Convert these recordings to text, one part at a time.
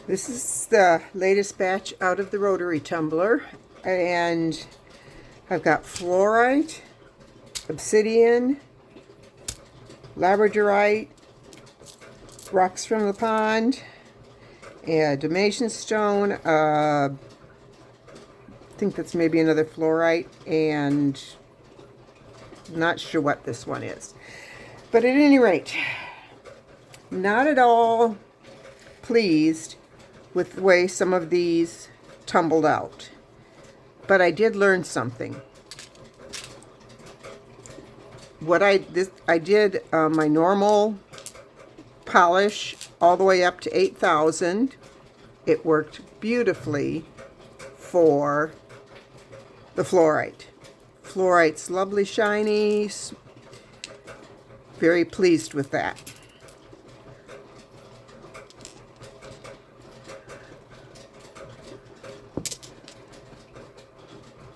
This is the latest batch out of the rotary tumbler, and I've got fluorite, obsidian, labradorite, rocks from the pond, and Dalmatian stone. I think that's maybe another fluorite, and I'm not sure what this one is. But at any rate, not at all pleased with the way some of these tumbled out. But I did learn something. What I did my normal polish all the way up to 8,000. It worked beautifully for the fluorite. Fluorite's lovely, shiny. Very pleased with that.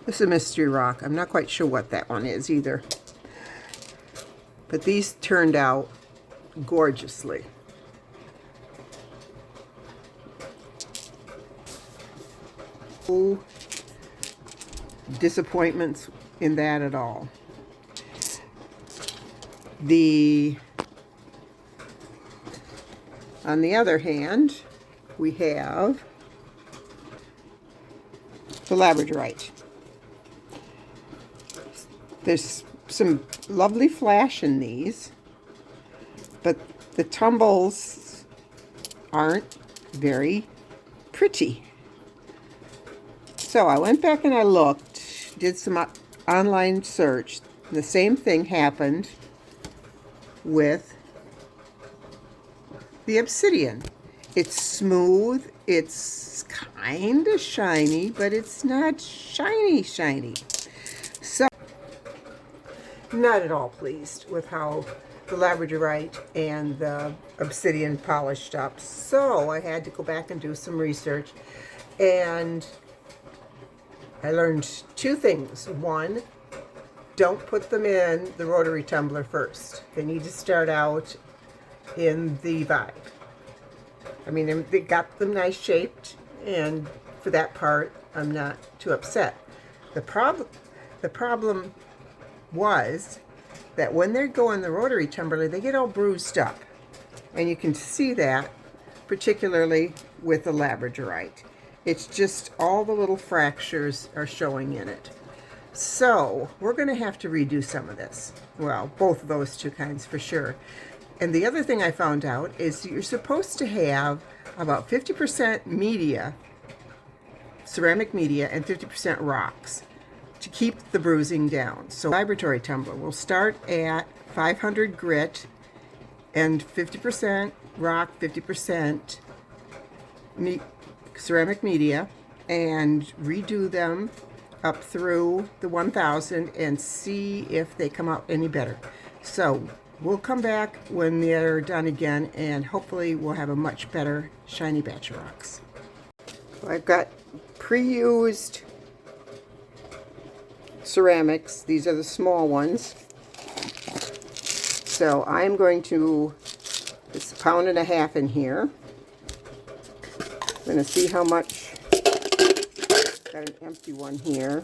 This is a mystery rock. I'm not quite sure what that one is either. But these turned out gorgeously. No disappointments in that at all. On the other hand, we have the Labradorite. There's some lovely flash in these, but the tumbles aren't very pretty. So I went back and I looked, did some online search. The same thing happened with the obsidian. It's smooth, it's kind of shiny, but it's not shiny. So, not at all pleased with how the labradorite and the obsidian polished up. So I had to go back and do some research, and I learned two things. One, don't put them in the rotary tumbler first. They need to start out in the vibe. I mean, they got them nice shaped, and for that part, I'm not too upset. The problem was that when they go in the rotary tumbler, they get all bruised up. And you can see that particularly with the labradorite. It's just all the little fractures are showing in it. So we're going to have to redo some of this. Well, both of those two kinds for sure. And the other thing I found out is you're supposed to have about 50% media, ceramic media, and 50% rocks to keep the bruising down. So laboratory tumbler will start at 500 grit and 50% rock, 50% ceramic media, and redo them up through the 1000 and see if they come out any better. So we'll come back when they're done again, and hopefully we'll have a much better shiny batch of rocks. So I've got pre-used ceramics. These are the small ones. So I'm going to, it's 1.5 pounds in here. I'm going to see how much. Got an empty one here.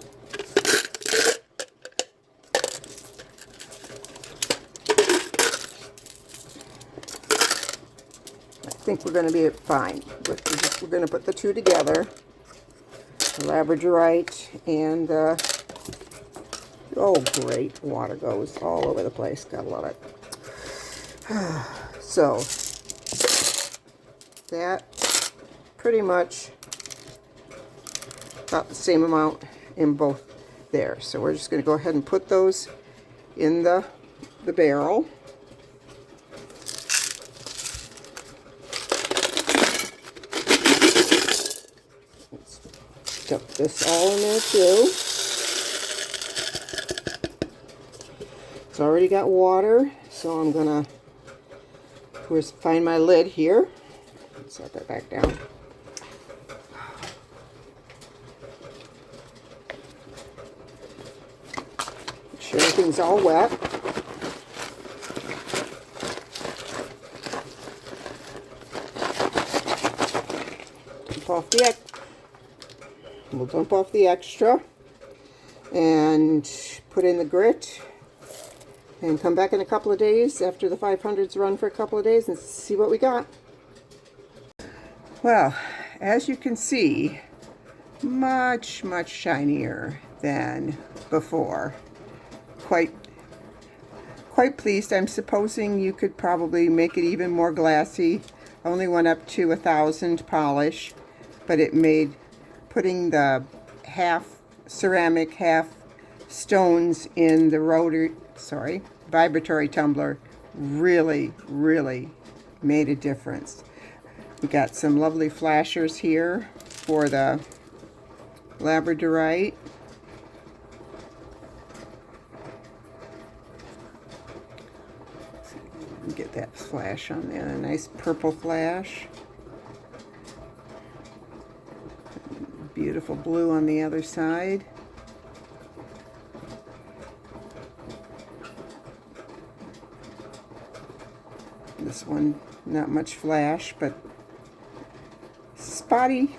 I think we're going to be fine. We're going to put the two together. The labradorite and oh great, water goes all over the place. Gotta love it. So that pretty much about the same amount in both there. So we're just going to go ahead and put those in the barrel. Let's dump this all in there too. It's already got water, so I'm going to find my lid here. Set that back down. Make sure everything's all wet. off the extra and put in the grit and come back in a couple of days after the 500's run for a couple of days and see what we got. Well, as you can see, much shinier than before. Quite pleased. I'm supposing you could probably make it even more glassy. I only went up to 1,000 polish, but it made putting the half ceramic, half stones in the vibratory tumbler really made a difference. We got some lovely flashers here for the Labradorite. Get that flash on there, a nice purple flash. Beautiful blue on the other side. This one, not much flash, but spotty.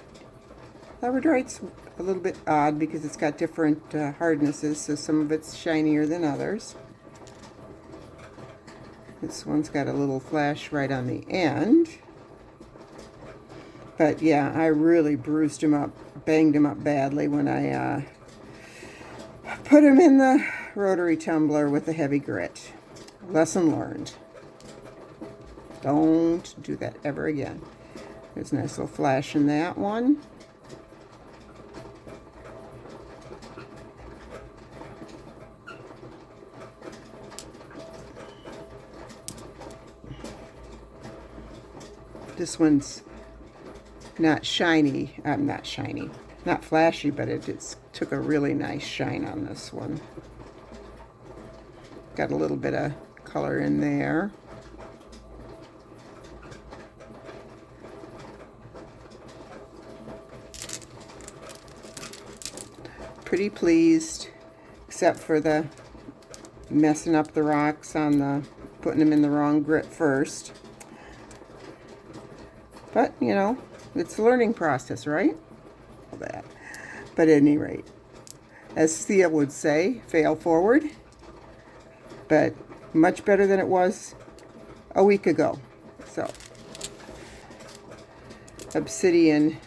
Labradorite's a little bit odd because it's got different hardnesses, so some of it's shinier than others. This one's got a little flash right on the end. But yeah, I really bruised him up, banged him up badly when I put him in the rotary tumbler with the heavy grit. Lesson learned. Don't do that ever again. There's a nice little flash in that one. This one's not shiny, not flashy, but it just took a really nice shine on this one. Got a little bit of color in there. Pretty pleased, except for the messing up the rocks on the, putting them in the wrong grit first. But, you know, it's a learning process, right? All that. But at any rate, as Thea would say, fail forward. But much better than it was a week ago. So, Obsidian,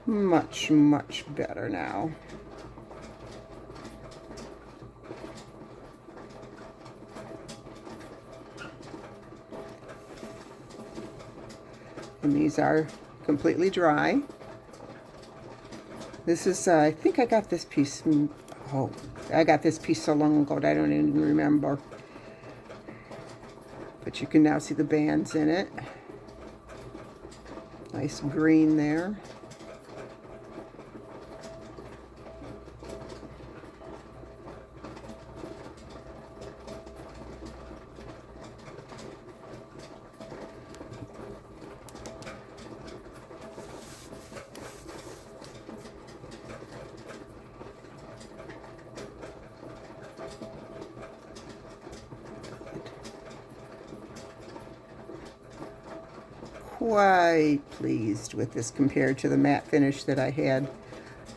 much better now. And these are completely dry. This is, I think I got this piece, I got this piece so long ago that I don't even remember. But you can now see the bands in it. Nice green there. Quite pleased with this compared to the matte finish that I had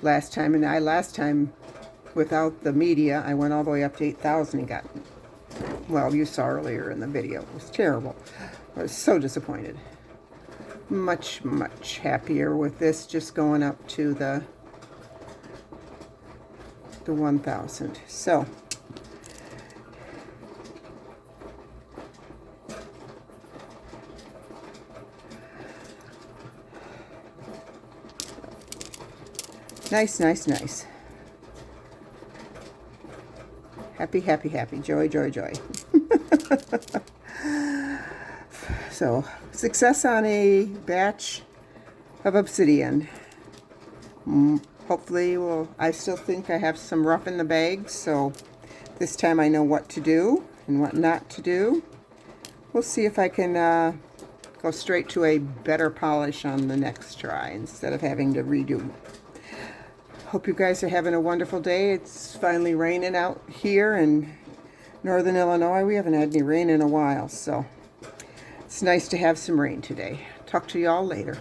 last time. And last time, without the media, I went all the way up to 8,000 and got, well, you saw earlier in the video. It was terrible. I was so disappointed. Much happier with this just going up to the 1,000. So, nice. Happy. Joy. So, success on a batch of Obsidian. Hopefully, I still think I have some rough in the bag, so this time I know what to do and what not to do. We'll see if I can go straight to a better polish on the next try instead of having to redo. Hope you guys are having a wonderful day. It's finally raining out here in northern Illinois. We haven't had any rain in a while, so it's nice to have some rain today. Talk to you all later.